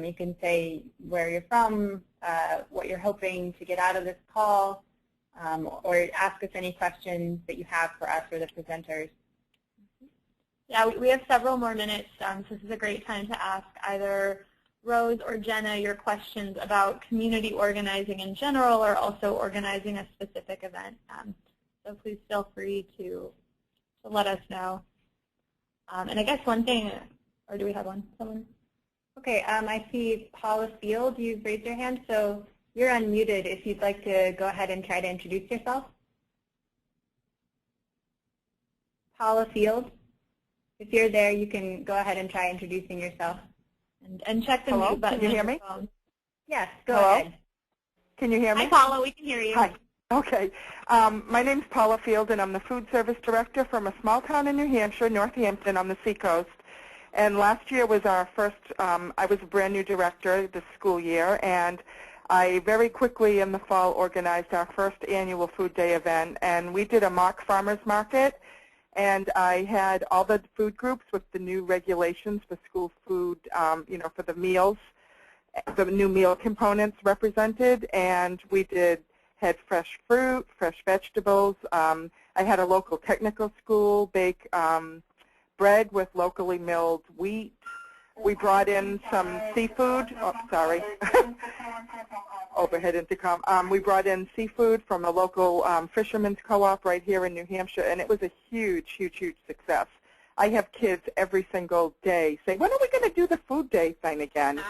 You can say where you're from, what you're hoping to get out of this call, or ask us any questions that you have for us or the presenters. Yeah, we have several more minutes, so this is a great time to ask either Rose or Jenna your questions about community organizing in general, or also organizing a specific event. So please feel free to let us know. And I guess one thing, or do we have one? Someone? Okay, I see Paula Field, you've raised your hand, so you're unmuted if you'd like to go ahead and try to introduce yourself. Paula Field. If you're there, you can go ahead and try introducing yourself. And check the mute button. Can you hear me? Yes, go Hello? ahead. Can you hear me? Hi, Paula. We can hear you. Hi. Okay. My name's Paula Field, and I'm the food service director from a small town in New Hampshire, Northampton, on the seacoast. And last year was our first, I was a brand new director this school year, and I very quickly in the fall organized our first annual Food Day event, and we did a mock farmers market, and I had all the food groups with the new regulations for school food, for the meals, the new meal components represented, and we had fresh fruit, fresh vegetables. I had a local technical school bake bread with locally milled wheat. We brought in some seafood. Oh, sorry. Overhead intercom. We brought in seafood from a local fisherman's co-op right here in New Hampshire, and it was a huge, huge, huge success. I have kids every single day say, when are we going to do the Food Day thing again?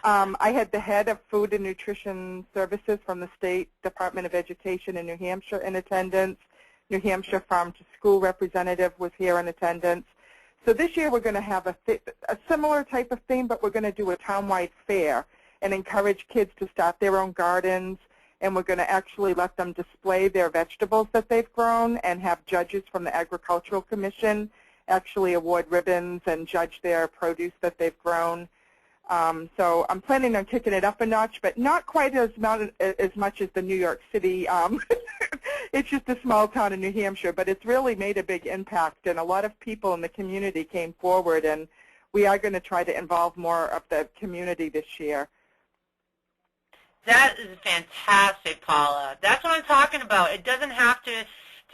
I had the head of Food and Nutrition Services from the State Department of Education in New Hampshire in attendance. New Hampshire Farm to School representative was here in attendance. So this year we're going to have a similar type of theme, but we're going to do a town-wide fair and encourage kids to start their own gardens, and we're going to actually let them display their vegetables that they've grown and have judges from the Agricultural Commission actually award ribbons and judge their produce that they've grown. So I'm planning on kicking it up a notch, but not quite as much as the New York City. It's just a small town in New Hampshire, but it's really made a big impact, and a lot of people in the community came forward, and we are going to try to involve more of the community this year. That is fantastic, Paula. That's what I'm talking about. It doesn't have to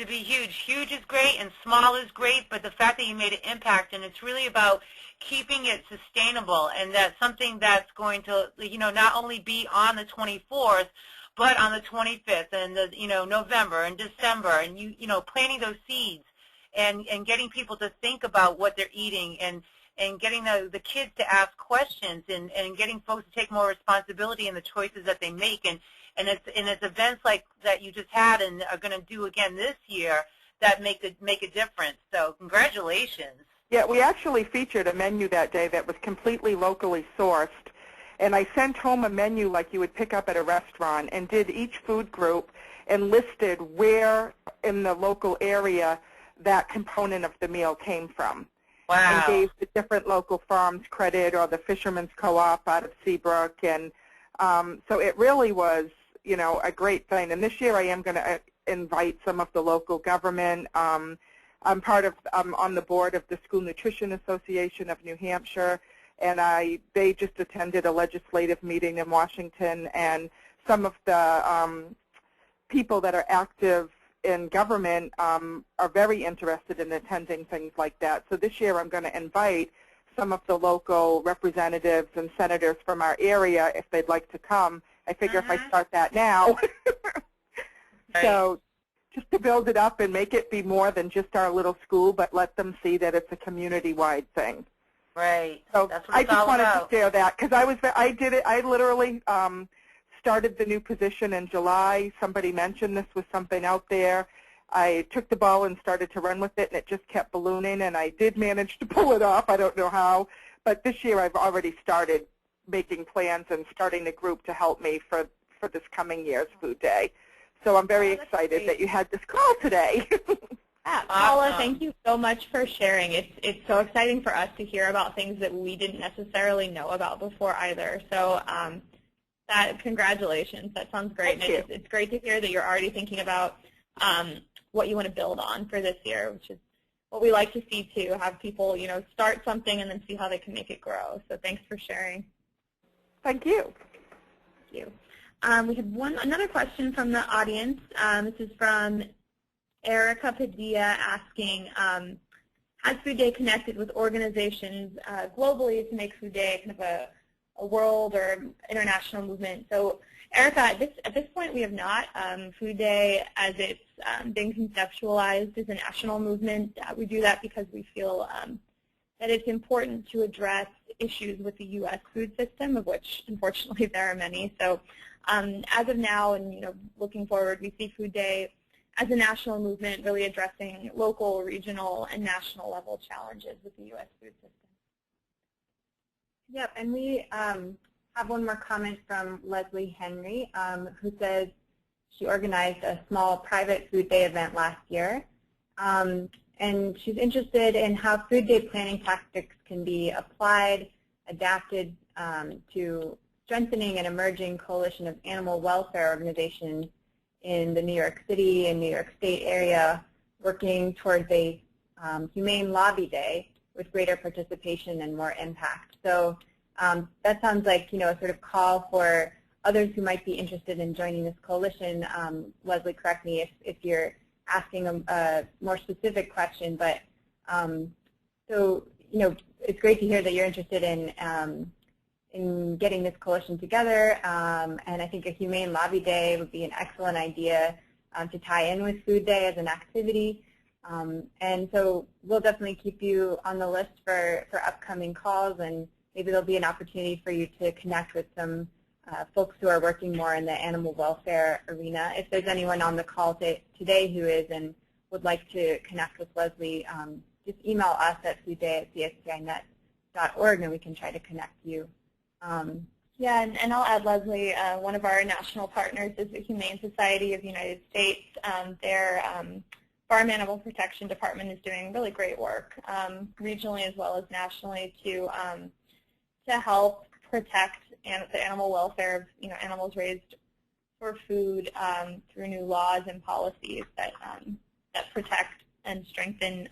be huge. Huge is great and small is great, but the fact that you made an impact, and it's really about keeping it sustainable, and that's something that's going to, not only be on the 24th, but on the 25th and the, November and December, and planting those seeds and getting people to think about what they're eating, and getting the kids to ask questions, and getting folks to take more responsibility in the choices that they make, and it's events like that you just had and are going to do again this year that make a difference. So congratulations. Yeah, we actually featured a menu that day that was completely locally sourced, and I sent home a menu like you would pick up at a restaurant, and did each food group and listed where in the local area that component of the meal came from. Wow. And gave the different local farms credit, or the Fisherman's Co-op out of Seabrook, and so it really was, a great thing. And this year I am going to invite some of the local government. I'm on the board of the School Nutrition Association of New Hampshire, and they just attended a legislative meeting in Washington, and some of the people that are active in government are very interested in attending things like that. So this year I'm going to invite some of the local representatives and senators from our area if they'd like to come. I figure if I start that now. Right. So just to build it up and make it be more than just our little school, but let them see that it's a community-wide thing. Right. So that's what I it's just all wanted about. to share that because I did it. I literally started the new position in July. Somebody mentioned this was something out there. I took the ball and started to run with it, and it just kept ballooning, and I did manage to pull it off. I don't know how, but this year I've already started making plans and starting a group to help me for this coming year's Food Day. So I'm very excited that you had this call today. Yeah, Paula, thank you so much for sharing. It's so exciting for us to hear about things that we didn't necessarily know about before either. So congratulations. That sounds great. Thank you. It's great to hear that you're already thinking about what you want to build on for this year, which is what we like to see too, have people, start something and then see how they can make it grow. So thanks for sharing. Thank you. Thank you. We have another question from the audience. This is from Erica Padilla asking, has Food Day connected with organizations globally to make Food Day kind of a world or international movement? So Erica, at this point we have not. Food Day, as it's been conceptualized, is a national movement. We do that because we feel that it's important to address issues with the U.S. food system, of which unfortunately there are many. So as of now, and looking forward, we see Food Day as a national movement, really addressing local, regional, and national level challenges with the U.S. food system. Yep, and we have one more comment from Leslie Henry, who says she organized a small private food day event last year. And she's interested in how food day planning tactics can be applied, adapted to strengthening an emerging coalition of animal welfare organizations in the New York City and New York State area, working towards a humane lobby day with greater participation and more impact. So that sounds like, a sort of call for others who might be interested in joining this coalition. Leslie, correct me if you're asking a more specific question, but so it's great to hear that you're interested in getting this coalition together, and I think a humane lobby day would be an excellent idea to tie in with Food Day as an activity. And so we'll definitely keep you on the list for upcoming calls, and maybe there'll be an opportunity for you to connect with some folks who are working more in the animal welfare arena. If there's anyone on the call today who is and would like to connect with Leslie, just email us at foodday@cscinet.org and we can try to connect you. Yeah, and I'll add, Leslie, one of our national partners is the Humane Society of the United States. Their Farm Animal Protection Department is doing really great work, regionally as well as nationally, to help protect the animal welfare of animals raised for food through new laws and policies that protect and strengthen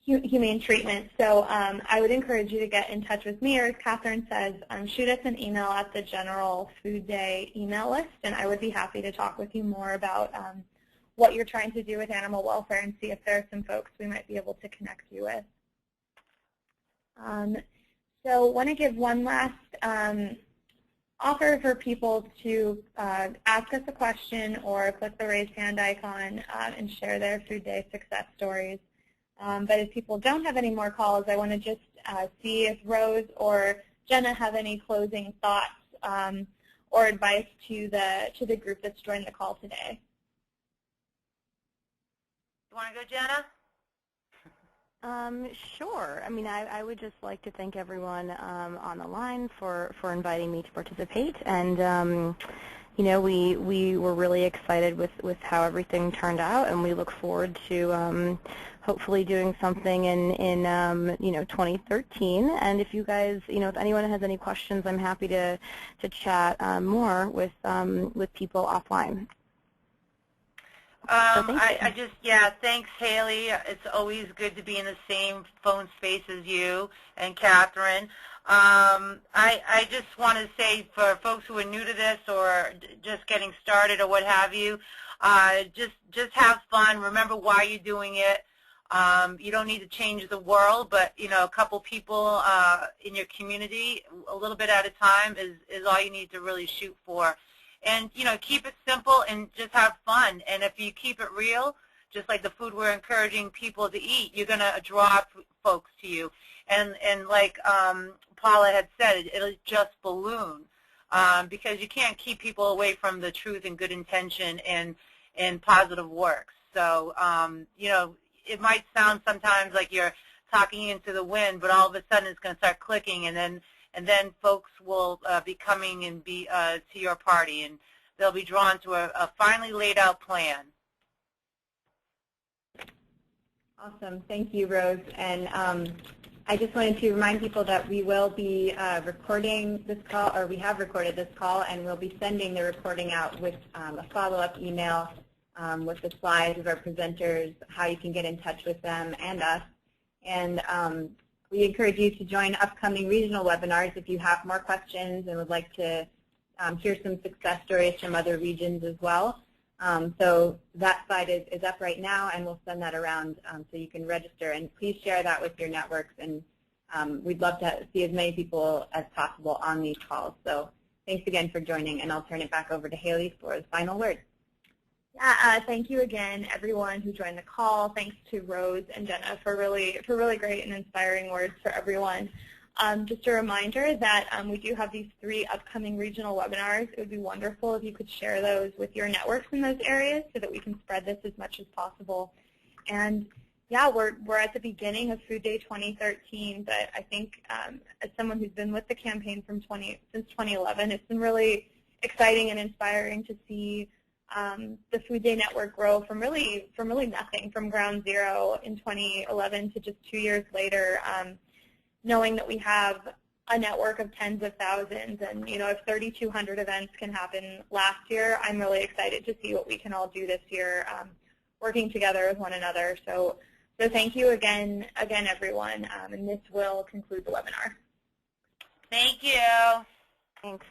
humane treatment. So I would encourage you to get in touch with me, or as Catherine says, shoot us an email at the General Food Day email list, and I would be happy to talk with you more about what you're trying to do with animal welfare and see if there are some folks we might be able to connect you with. So I want to give one last offer for people to ask us a question or click the raise hand icon and share their Food Day success stories. But if people don't have any more calls, I want to just see if Rose or Jenna have any closing thoughts or advice to the group that's joined the call today. You want to go, Jenna? Sure. I mean, I would just like to thank everyone on the line for inviting me to participate, and we were really excited with how everything turned out, and we look forward to hopefully doing something in 2013. And if you guys, if anyone has any questions, I'm happy to chat more with people offline. Thanks, Haley. It's always good to be in the same phone space as you and Catherine. I just want to say, for folks who are new to this or just getting started or what have you, just have fun. Remember why you're doing it. You don't need to change the world, but a couple people in your community, a little bit at a time, is all you need to really shoot for. And keep it simple and just have fun. And if you keep it real, just like the food we're encouraging people to eat, you're going to draw folks to you. And like Paula had said, it'll just balloon because you can't keep people away from the truth and good intention and positive work. So it might sound sometimes like you're talking into the wind, but all of a sudden it's going to start clicking, and then folks will be coming and be to your party, and they'll be drawn to a finely laid out plan. Awesome. Thank you, Rose. And I just wanted to remind people that we will be recording this call, or we have recorded this call, and we'll be sending the recording out with a follow-up email with the slides of our presenters, how you can get in touch with them and us. And we encourage you to join upcoming regional webinars if you have more questions and would like to hear some success stories from other regions as well. So that slide is up right now, and we'll send that around so you can register. And please share that with your networks, and we'd love to see as many people as possible on these calls. So thanks again for joining, and I'll turn it back over to Haley for the final word. Yeah, thank you again, everyone who joined the call. Thanks to Rose and Jenna for really great and inspiring words for everyone. Just a reminder that we do have these 3 upcoming regional webinars. It would be wonderful if you could share those with your networks in those areas so that we can spread this as much as possible. And yeah, we're at the beginning of Food Day 2013, but I think as someone who's been with the campaign since 2011, it's been really exciting and inspiring to see the Food Day network grow from really nothing, from ground zero in 2011 to just 2 years later. Knowing that we have a network of tens of thousands, and if 3,200 events can happen last year, I'm really excited to see what we can all do this year, working together with one another. So thank you again, everyone, and this will conclude the webinar. Thank you. Thanks.